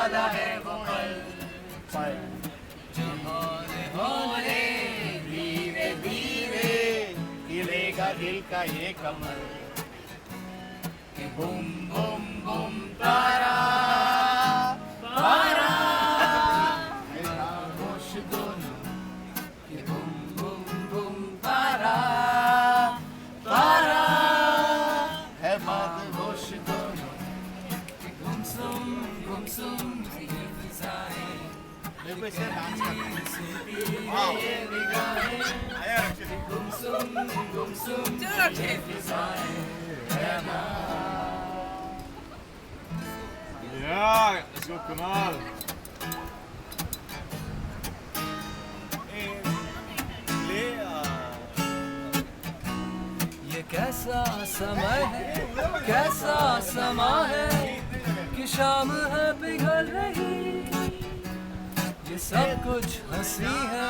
वाला है वो पल होले धीरे धीरे हिलेगा दिल का ये कमर कि बूम बूम बूम तारा तारा है खामोश दोनों कि बूम बूम बूम तारा तारा है मदहोश दोनों कि गुमसुम ये फिजाएं देखो इसे डांस करना ये निगाहें आया एक्चुअली गुमसुम ये फिजाएं है ना Yeah, let's go Kunal. ये कैसा समय है कैसा समा है कि शाम है पिघल रही ये सब कुछ हंसी है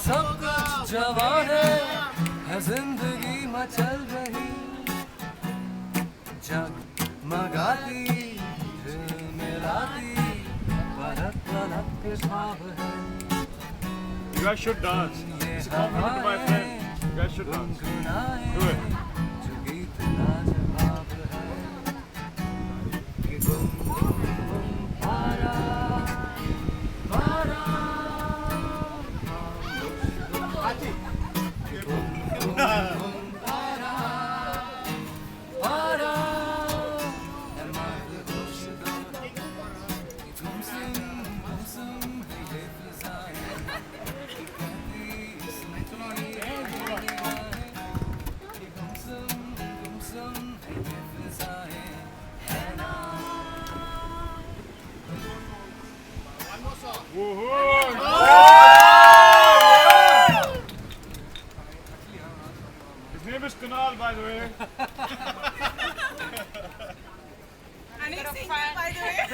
सब कुछ जवां है जिंदगी मचल रही जगमगाती झिलमिलाती पलक पलक के ख्वाब है You guys should dance. It's a compliment to my friend. You guys should dance. Do it. जो गीत लाजवाब है कि गुम गुम गुम पारा पारा कि गुम गुम गुम पारा पारा है मदहोश दोनों कि गुमसुम है ये फिजाएं कि कहती सुनती है निगाहें कि गुमसुम है ये फिजाएं है ना His name is Kunal, by the way.